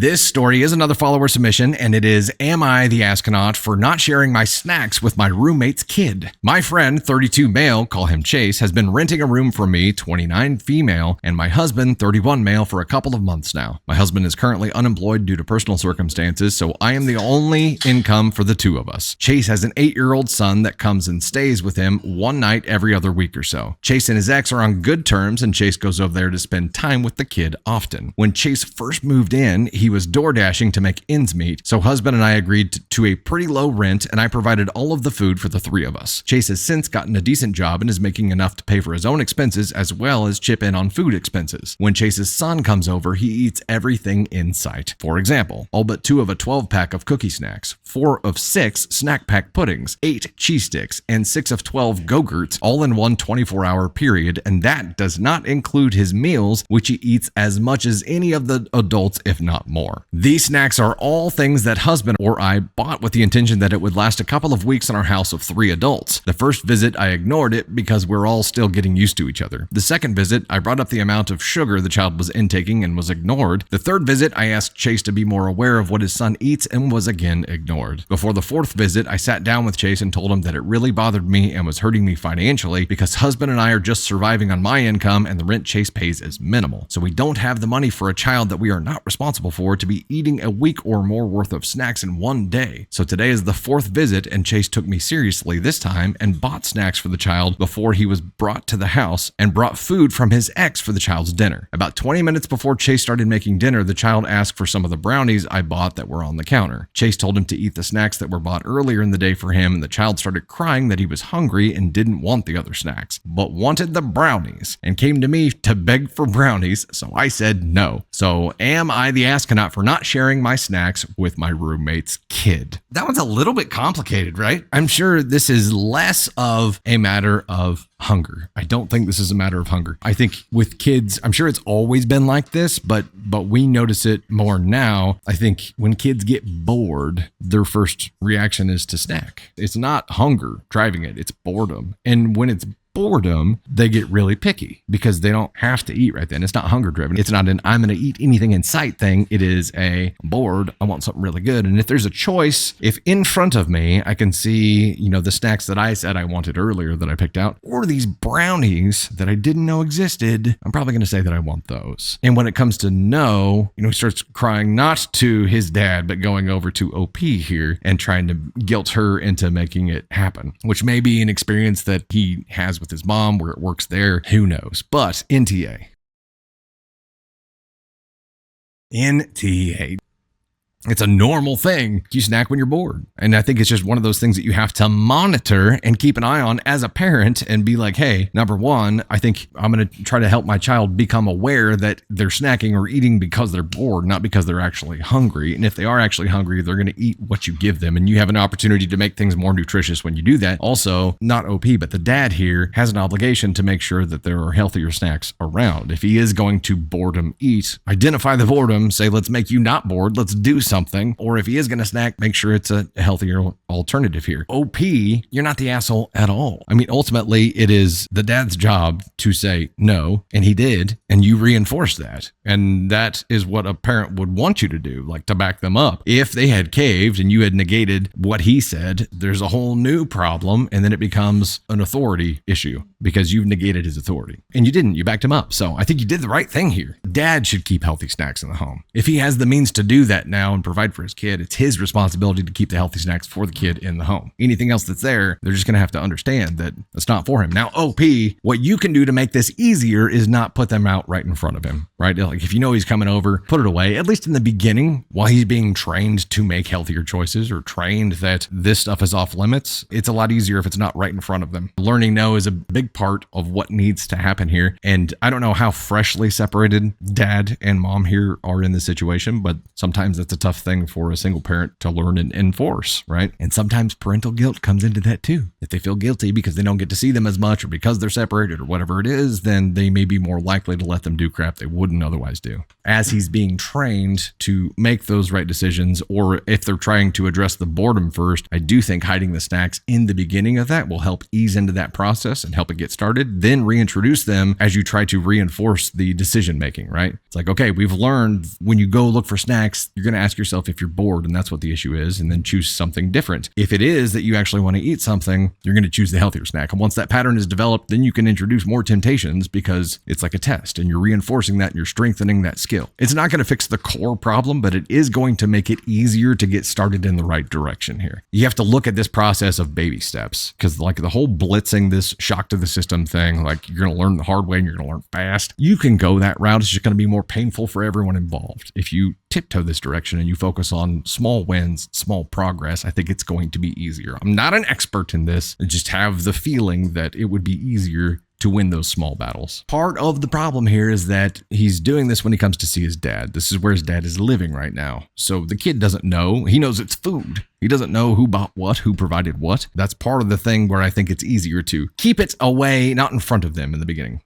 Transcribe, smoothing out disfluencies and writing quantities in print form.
This story is another follower submission, and it is, am I the astronaut for not sharing my snacks with my roommate's kid? My friend, 32 male, call him Chase, has been renting a room from me, 29 female, and my husband, 31 male, for a couple of months now. My husband is currently unemployed due to personal circumstances, so I am the only income for the two of us. Chase has an 8-year-old son that comes and stays with him one night every other week or so. Chase and his ex are on good terms, and Chase goes over there to spend time with the kid often. When Chase first moved in, he was door dashing to make ends meet, so husband and I agreed to a pretty low rent, and I provided all of the food for the three of us. Chase has since gotten a decent job and is making enough to pay for his own expenses as well as chip in on food expenses. When Chase's son comes over, he eats everything in sight. For example, all but 2 of a 12-pack of cookie snacks, 4 of 6 snack pack puddings, 8 cheese sticks, and 6 of 12 Go-Gurts, all in one 24-hour period, and that does not include his meals, which he eats as much as any of the adults, if not more. These snacks are all things that husband or I bought with the intention that it would last a couple of weeks in our house of 3 adults. The first visit, I ignored it because we're all still getting used to each other. The second visit, I brought up the amount of sugar the child was intaking and was ignored. The third visit, I asked Chase to be more aware of what his son eats and was again ignored. Before the fourth visit, I sat down with Chase and told him that it really bothered me and was hurting me financially because husband and I are just surviving on my income and the rent Chase pays is minimal. So we don't have the money for a child that we are not responsible for to be eating a week or more worth of snacks in one day. So today is the fourth visit and Chase took me seriously this time and bought snacks for the child before he was brought to the house and brought food from his ex for the child's dinner. About 20 minutes before Chase started making dinner, the child asked for some of the brownies I bought that were on the counter. Chase told him to eat the snacks that were bought earlier in the day for him, and the child started crying that he was hungry and didn't want the other snacks, but wanted the brownies and came to me to beg for brownies, so I said no. So am I the astronaut for not sharing my snacks with my roommate's kid? That one's a little bit complicated, right? I'm sure this is less of a matter of hunger. I don't think this is a matter of hunger. I think with kids, I'm sure it's always been like this, but we notice it more now. I think when kids get bored, their first reaction is to snack. It's not hunger driving it, it's boredom. And when it's boredom, they get really picky because they don't have to eat right then. It's not hunger driven. It's not an I'm going to eat anything in sight thing. It is a I'm bored. I want something really good. And if there's a choice, if in front of me, I can see, the snacks that I said I wanted earlier that I picked out, or these brownies that I didn't know existed, I'm probably going to say that I want those. And when it comes to no, he starts crying not to his dad, but going over to OP here and trying to guilt her into making it happen, which may be an experience that he has with his mom where it works there. Who knows? But NTA. It's a normal thing. You snack when you're bored. And I think it's just one of those things that you have to monitor and keep an eye on as a parent and be like, hey, number one, I think I'm going to try to help my child become aware that they're snacking or eating because they're bored, not because they're actually hungry. And if they are actually hungry, they're going to eat what you give them. And you have an opportunity to make things more nutritious when you do that. Also, not OP, but the dad here has an obligation to make sure that there are healthier snacks around. If he is going to boredom eat, identify the boredom, say, let's make you not bored. Let's do something. Or if he is going to snack, make sure it's a healthier alternative here. OP, you're not the asshole at all. I mean, ultimately, it is the dad's job to say no, and he did, and you reinforce that. And that is what a parent would want you to do, like to back them up. If they had caved and you had negated what he said, there's a whole new problem, and then it becomes an authority issue because you've negated his authority. And you didn't, you backed him up. So I think you did the right thing here. Dad should keep healthy snacks in the home. If he has the means to do that now and provide for his kid, it's his responsibility to keep the healthy snacks for the kid in the home. Anything else that's there, they're just going to have to understand that it's not for him. Now, OP, what you can do to make this easier is not put them out right in front of him, right? Like if you know he's coming over, put it away, at least in the beginning, while he's being trained to make healthier choices or trained that this stuff is off limits. It's a lot easier if it's not right in front of them. Learning no is a big part of what needs to happen here. And I don't know how freshly separated dad and mom here are in this situation, but sometimes it's a tough tough thing for a single parent to learn and enforce, right? And sometimes parental guilt comes into that too. If they feel guilty because they don't get to see them as much or because they're separated or whatever it is, then they may be more likely to let them do crap they wouldn't otherwise do. As he's being trained to make those right decisions, or if they're trying to address the boredom first, I do think hiding the snacks in the beginning of that will help ease into that process and help it get started. Then reintroduce them as you try to reinforce the decision making, right? It's like, okay, we've learned when you go look for snacks, you're going to ask yourself if you're bored, and that's what the issue is, and then choose something different. If it is that you actually want to eat something, you're going to choose the healthier snack. And once that pattern is developed, then you can introduce more temptations because it's like a test and you're reinforcing that and you're strengthening that skill. It's not going to fix the core problem, but it is going to make it easier to get started in the right direction here. You have to look at this process of baby steps, because like the whole blitzing, this shock to the system thing, like you're going to learn the hard way and you're going to learn fast. You can go that route. It's just going to be more painful for everyone involved. If you tiptoe this direction and you focus on small wins, small progress, I think it's going to be easier. I'm not an expert in this. I just have the feeling that it would be easier to win those small battles. Part of the problem here is that he's doing this when he comes to see his dad. This is where his dad is living right now. So the kid doesn't know. He knows it's food. He doesn't know who bought what, who provided what. That's part of the thing where I think it's easier to keep it away, not in front of them in the beginning.